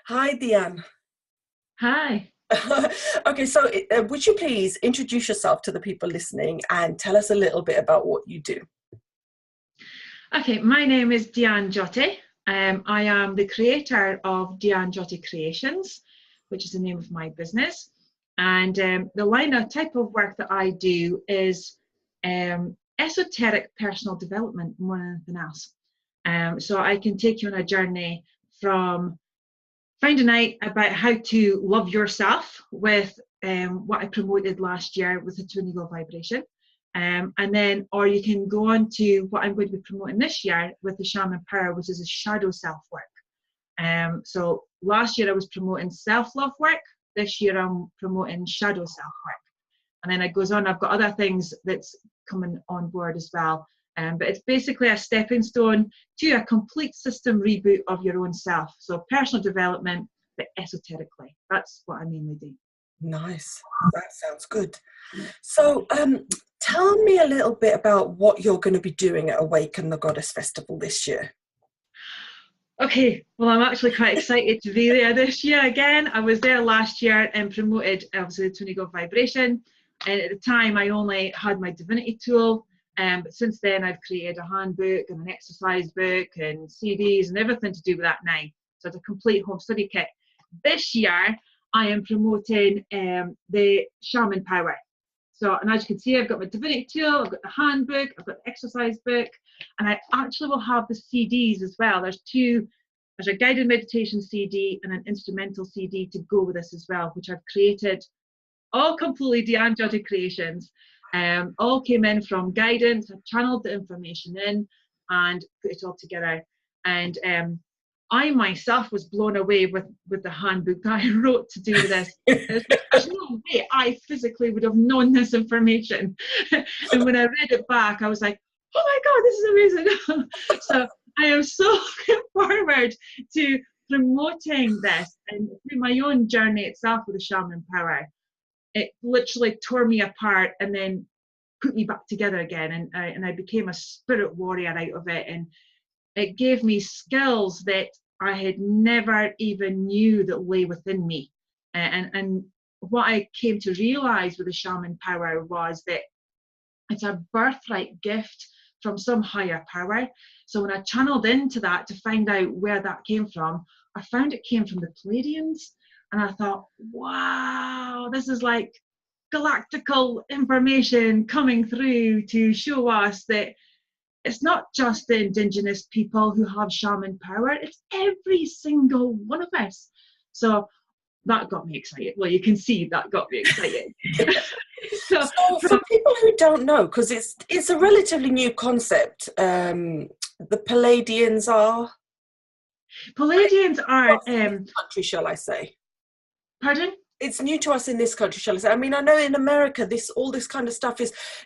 Hi, Dhyan. Hi. Okay, so would you please introduce yourself to the people listening and tell us a little bit about what you do? Okay, my name is Dhyan Jyoti. I am the creator of Dhyan Jyoti Creations, which is the name of my business. And the line of type of work that I do is esoteric personal development more than anything else. So I can take you on a journey from finding out about how to love yourself with what I promoted last year with the twin ego vibration. And then, or you can go on to what I'm going to be promoting this year with the Shaman Power, which is a shadow self work. So last year I was promoting self-love work. This year I'm promoting shadow self work. And then it goes on, I've got other things that's coming on board as well. But it's basically a stepping stone to a complete system reboot of your own self. So personal development, but esoterically. That's what I mainly do. Nice. That sounds good. So tell me a little bit about what you're going to be doing at Awaken the Goddess Festival this year. Okay, well, I'm actually quite excited to be there this year again. I was there last year and promoted, obviously, the twin ego vibration. And at the time, I only had my divinity tool. But since then, I've created a handbook and an exercise book and CDs and everything to do with that now. So it's a complete home study kit. This year, I am promoting the Shaman Power. So, and as you can see, I've got my divinity tool, I've got the handbook, I've got the exercise book, and I actually will have the CDs as well. There's a guided meditation CD and an instrumental CD to go with this as well, which I've created all completely Dhyan Jyoti Creations. All came in from guidance. I channeled the information in and put it all together. And I myself was blown away with the handbook that I wrote to do this. There's no way I physically would have known this information. And when I read it back, I was like, oh my God, this is amazing. So I am so looking forward to promoting this. And through my own journey itself with the Shaman Power, it literally tore me apart and then put me back together again. And I became a spirit warrior out of it. And it gave me skills that I had never even knew that lay within me. And what I came to realize with the Shaman Power was that it's a birthright gift from some higher power. So when I channeled into that to find out where that came from, I found it came from the Pleiadians. And I thought, wow, this is like galactical information coming through to show us that it's not just the indigenous people who have shaman power, it's every single one of us. So that got me excited. Well, you can see that got me excited. So for people who don't know, because it's a relatively new concept, the Pleiadians are? Pleiadians are... country, shall I say? Pardon? It's new to us in this country, shall I say. I mean, I know in America, all this kind of stuff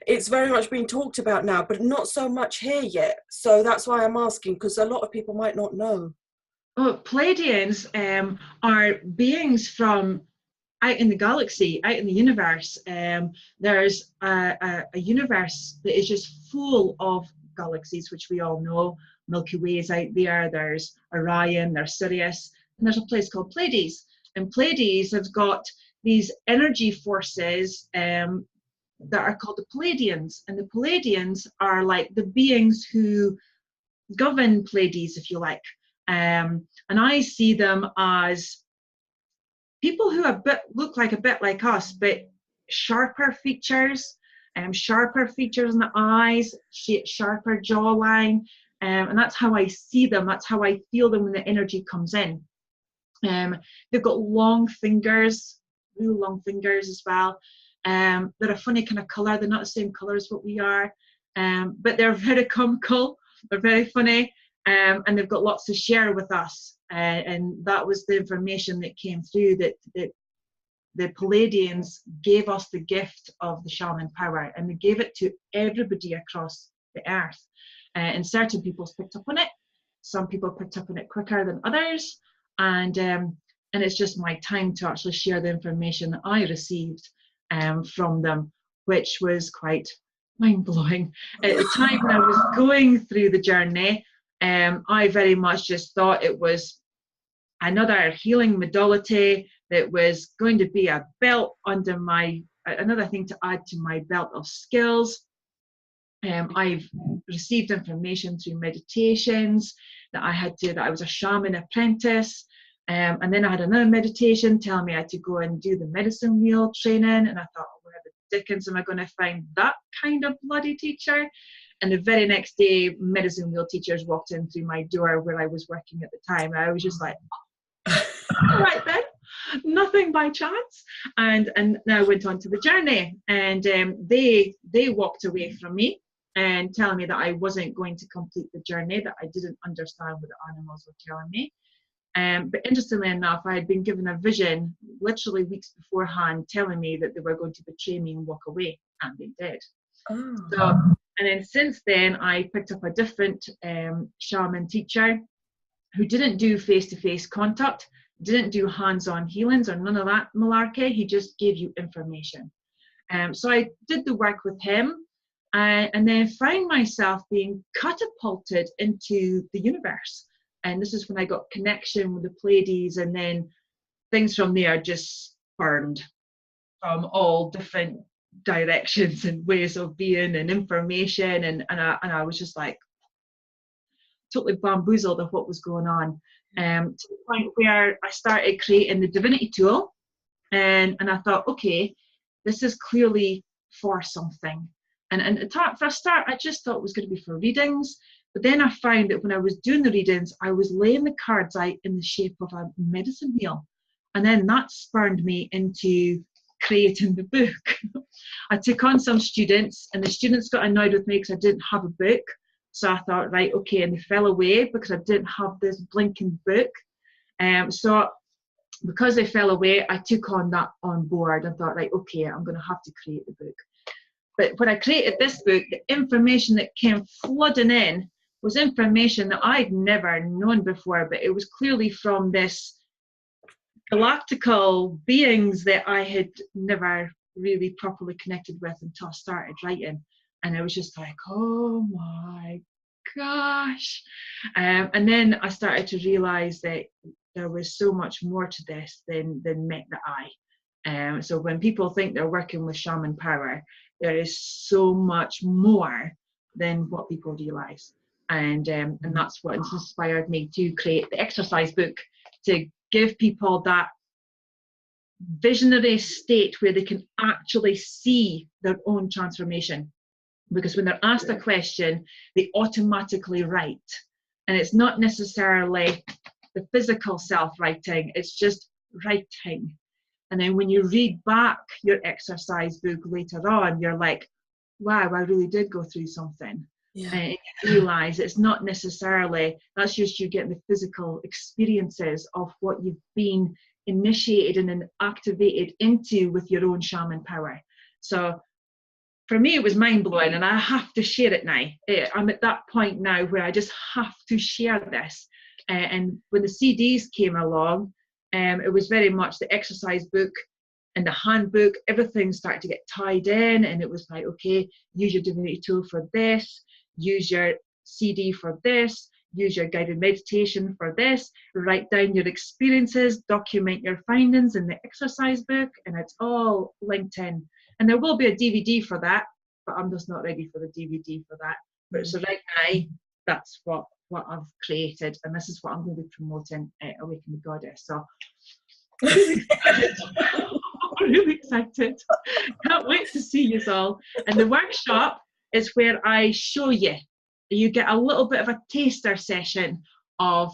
it's very much being talked about now, but not so much here yet. So that's why I'm asking, because a lot of people might not know. Oh, Pleiadians are beings from out in the galaxy, out in the universe. There's a universe that is just full of galaxies, which we all know. Milky Way is out there. There's Orion, there's Sirius, and there's a place called Pleiades. And Pleiades have got these energy forces that are called the Pleiadians. And the Pleiadians are like the beings who govern Pleiades, if you like. And I see them as people who look like a bit like us, but sharper features, sharper features in the eyes, sharper jawline. And that's how I see them. That's how I feel them when the energy comes in. They've got long fingers, really long fingers as well. They're a funny kind of colour. They're not the same colour as what we are, but they're very comical. They're very funny, and they've got lots to share with us. And that was the information that came through, that the Pleiadians gave us the gift of the shaman power, and they gave it to everybody across the earth. And certain people picked up on it. Some people picked up on it quicker than others. And it's just my time to actually share the information that I received from them, which was quite mind-blowing. At the time when I was going through the journey, I very much just thought it was another healing modality that was going to be a belt under my, another thing to add to my belt of skills. I've received information through meditations that I was a shaman apprentice. And then I had another meditation telling me I had to go and do the medicine wheel training. And I thought, oh, where the dickens am I going to find that kind of bloody teacher? And the very next day, medicine wheel teachers walked in through my door where I was working at the time. And I was just like, all right then, nothing by chance. And then I went on to the journey, and they walked away from me and telling me that I wasn't going to complete the journey, that I didn't understand what the animals were telling me. But interestingly enough, I had been given a vision literally weeks beforehand telling me that they were going to betray me and walk away, and they did. Oh. So, and then since then, I picked up a different shaman teacher who didn't do face-to-face contact, didn't do hands-on healings or none of that malarkey. He just gave you information. So I did the work with him, and then found myself being catapulted into the universe. And this is when I got connection with the Pleiades, and then things from there just spurned from all different directions and ways of being and information, and I was just like totally bamboozled of what was going on, to the point where I started creating the divinity tool, and I thought, okay, this is clearly for something. And for a start, I just thought it was going to be for readings. But then I found that when I was doing the readings, I was laying the cards out in the shape of a medicine wheel. And then that spurred me into creating the book. I took on some students, and the students got annoyed with me because I didn't have a book. So I thought, right, okay, and they fell away because I didn't have this blinking book. So because they fell away, I took on that on board and thought, right, okay, I'm going to have to create the book. But when I created this book, the information that came flooding in was information that I'd never known before, but it was clearly from this galactical beings that I had never really properly connected with until I started writing. And I was just like, oh my gosh. And then I started to realize that there was so much more to this than met the eye. So when people think they're working with shaman power, there is so much more than what people realize. And that's what inspired me to create the exercise book, to give people that visionary state where they can actually see their own transformation. Because when they're asked a question, they automatically write. And it's not necessarily the physical self-writing, it's just writing. And then when you read back your exercise book later on, you're like, wow, I really did go through something. Yeah. And you realize it's not necessarily, that's just you getting the physical experiences of what you've been initiated and activated into with your own shaman power. So for me, it was mind-blowing, and I have to share it now. I'm at that point now where I just have to share this. And when the CDs came along, it was very much the exercise book and the handbook, everything started to get tied in, and it was like, okay, use your divinity tool for this, use your CD for this, use your guided meditation for this, write down your experiences, document your findings in the exercise book, and it's all linked in. And there will be a DVD for that, but I'm just not ready for the DVD for that. But so right now, that's what I've created, and this is what I'm going to be promoting at Awaken the Goddess. So I'm really excited. Can't wait to see you all. And the workshop is where I show you. You get a little bit of a taster session of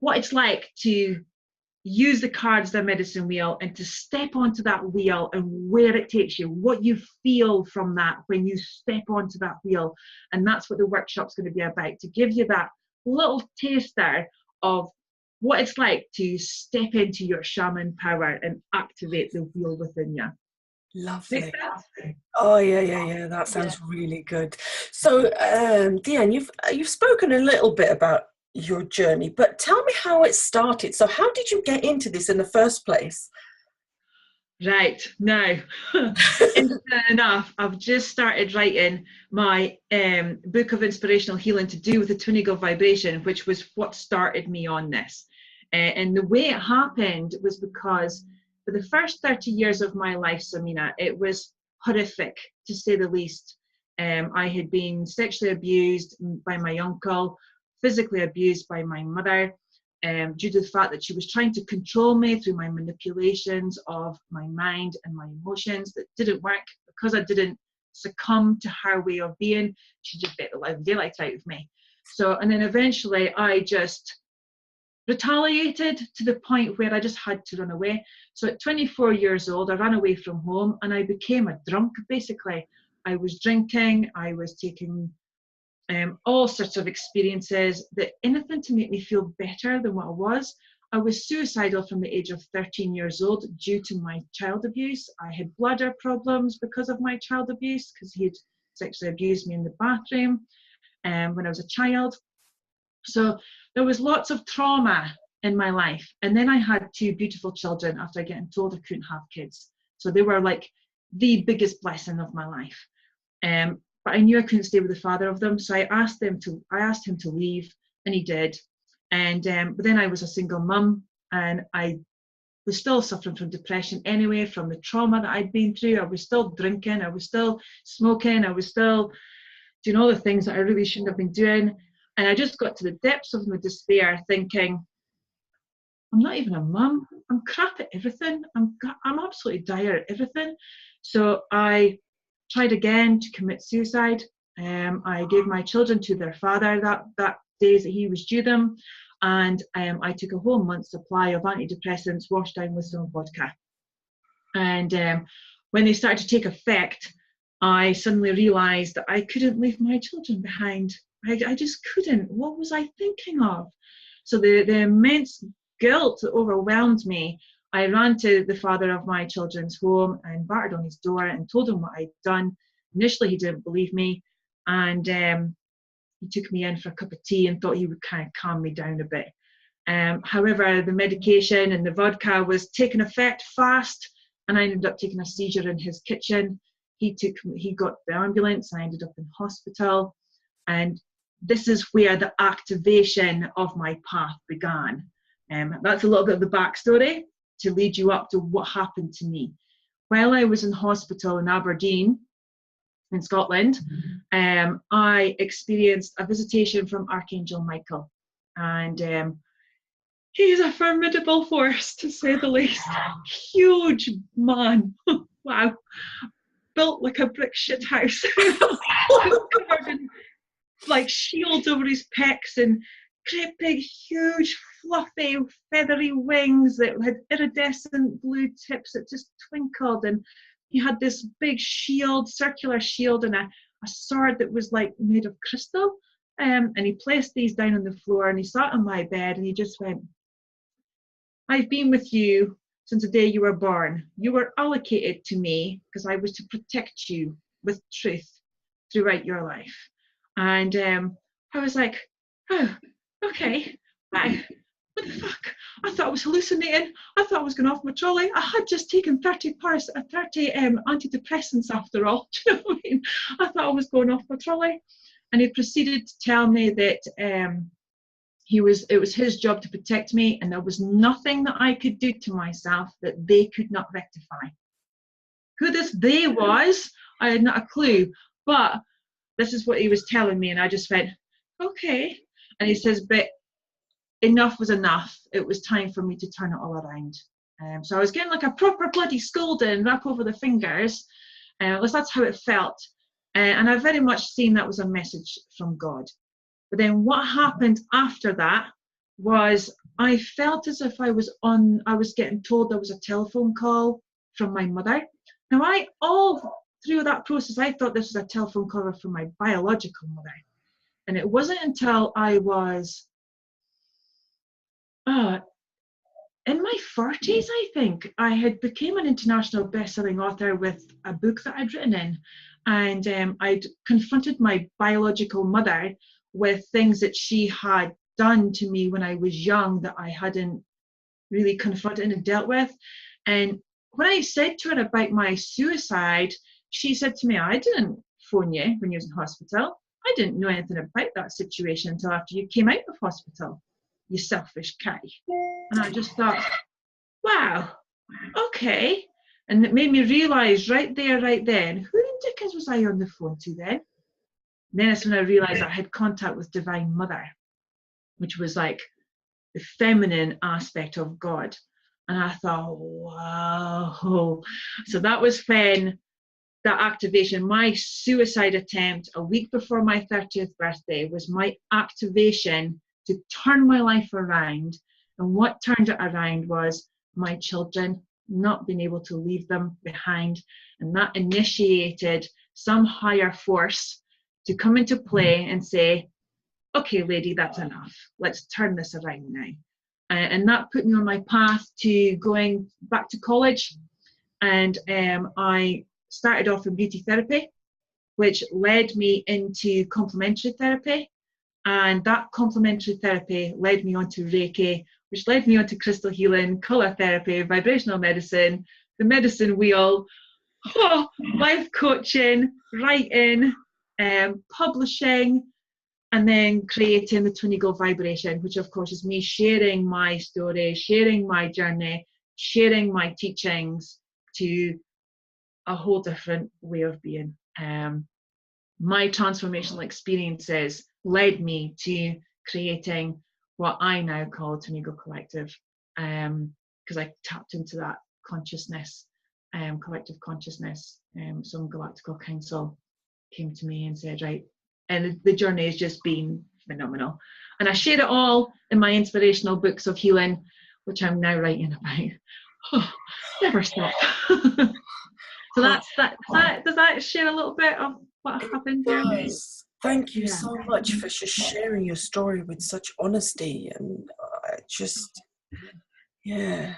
what it's like to use the cards, the medicine wheel, and to step onto that wheel and where it takes you, what you feel from that when you step onto that wheel. And that's what the workshop's going to be about, to give you that little taster of what it's like to step into your shaman power and activate the wheel within you. Lovely. Oh yeah. That sounds really good. So, Dhyan, you've spoken a little bit about your journey, but tell me how it started. So, how did you get into this in the first place? Right now, interesting enough, I've just started writing my book of inspirational healing to do with the twin eagle vibration, which was what started me on this. And the way it happened was because for the first 30 years of my life, Samina, it was horrific, to say the least. I had been sexually abused by my uncle, physically abused by my mother, due to the fact that she was trying to control me through my manipulations of my mind and my emotions that didn't work. Because I didn't succumb to her way of being, she just bit the living daylight out of me. So, and then eventually I just retaliated to the point where I just had to run away. So at 24 years old, I ran away from home and I became a drunk, basically. I was drinking, I was taking all sorts of experiences, that anything to make me feel better than what I was. I was suicidal from the age of 13 years old due to my child abuse. I had bladder problems because of my child abuse, because he had sexually abused me in the bathroom when I was a child. So there was lots of trauma in my life. And then I had two beautiful children after getting told I couldn't have kids. So they were like the biggest blessing of my life. But I knew I couldn't stay with the father of them. So I asked him to leave, and he did. And but then I was a single mum, and I was still suffering from depression anyway, from the trauma that I'd been through. I was still drinking, I was still smoking, I was still doing all the things that I really shouldn't have been doing. And I just got to the depths of my despair, thinking, I'm not even a mum. I'm crap at everything. I'm absolutely dire at everything. So I tried again to commit suicide. I gave my children to their father that days that he was due them, and I took a whole month's supply of antidepressants washed down with some vodka. And when they started to take effect, I suddenly realised that I couldn't leave my children behind. I just couldn't. What was I thinking of? So the immense guilt that overwhelmed me, I ran to the father of my children's home and battered on his door and told him what I'd done. Initially, he didn't believe me, and he took me in for a cup of tea and thought he would kind of calm me down a bit. However, the medication and the vodka was taking effect fast, and I ended up taking a seizure in his kitchen. He got the ambulance, and I ended up in hospital. And this is where the activation of my path began. That's a little bit of the backstory to lead you up to what happened to me. While I was in hospital in Aberdeen, in Scotland, I experienced a visitation from Archangel Michael. And he's a formidable force, to say the least. Huge man. Wow. Built like a brick shit house. Covered in like shields over his pecs and great big huge fluffy feathery wings that had iridescent blue tips that just twinkled, and he had this big shield, circular shield, and a sword that was like made of crystal, and he placed these down on the floor, and he sat on my bed, and he just went, I've been with you since the day you were born. You were allocated to me because I was to protect you with truth throughout your life. And I was like, oh, okay, wow, what the fuck? I thought I was hallucinating. I thought I was going off my trolley. I had just taken 30 antidepressants after all. Do you know what I mean? I thought I was going off my trolley. And he proceeded to tell me that it was his job to protect me, and there was nothing that I could do to myself that they could not rectify. Who this they was, I had not a clue. But this is what he was telling me, and I just went, okay. And he says, but enough was enough. It was time for me to turn it all around. So I was getting like a proper bloody scolding, wrap over the fingers. At least that's how it felt. And I very much seen that was a message from God. But then what happened after that was I felt as if I was getting told there was a telephone call from my mother. Now, all through that process, I thought this was a telephone call from my biological mother. And it wasn't until I was in my 40s, I think, I had became an international best-selling author with a book that I'd written in. And I'd confronted my biological mother with things that she had done to me when I was young that I hadn't really confronted and dealt with. And when I said to her about my suicide, she said to me, I didn't phone you when you was in hospital. I didn't know anything about that situation until after you came out of hospital, you selfish catty. And I just thought, wow, okay. And it made me realise right there, right then, who in dickens was I on the phone to then? And then it's when I realised I had contact with Divine Mother, which was like the feminine aspect of God. And I thought, wow. So that was when that activation, my suicide attempt a week before my 30th birthday, was my activation to turn my life around. And what turned it around was my children, not being able to leave them behind. And that initiated some higher force to come into play and say, okay, lady, that's enough. Let's turn this around now. And that put me on my path to going back to college. And I started off in beauty therapy, which led me into complementary therapy. And that complementary therapy led me onto Reiki, which led me onto crystal healing, colour therapy, vibrational medicine, the medicine wheel, life coaching, writing, publishing, and then creating the Twin Eagle Vibration, which of course is me sharing my story, sharing my journey, sharing my teachings to a whole different way of being. My transformational experiences led me to creating what I now call Twin Eagle Collective, because I tapped into that consciousness, collective consciousness. Some Galactical Council came to me and said, right, and the journey has just been phenomenal. And I share it all in my inspirational books of healing, which I'm now writing about. Oh, never stop. So that's that. Does that share a little bit of what happened there? Does. Thank you Yeah. so much for just sharing your story with such honesty and just, yeah.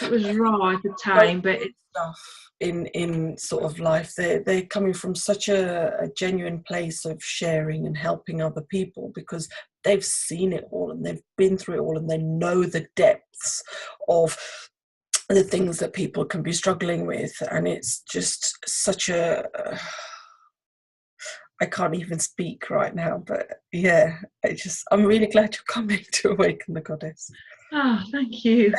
It was raw at the time, but it's stuff in sort of life. They're coming from such a genuine place of sharing and helping other people because they've seen it all and they've been through it all and they know the depths of the things that people can be struggling with, and it's just such a I can't even speak right now, but yeah, I'm really glad you're coming to Awaken the Goddess. oh, thank you.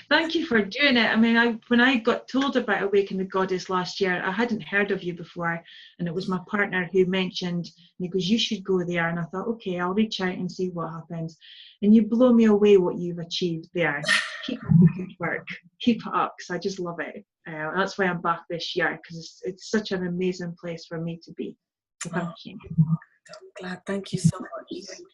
Thank you for doing it. I mean, when I got told about Awaken the Goddess last year, I hadn't heard of you before, and it was my partner who mentioned, and he goes, you should go there. And I thought, okay, I'll reach out and see what happens. And you blow me away what you've achieved there. Keep up the good work. Keep it up, because I just love it. That's why I'm back this year, because it's such an amazing place for me to be. So thank you. I'm glad. Thank you so much. Thank you.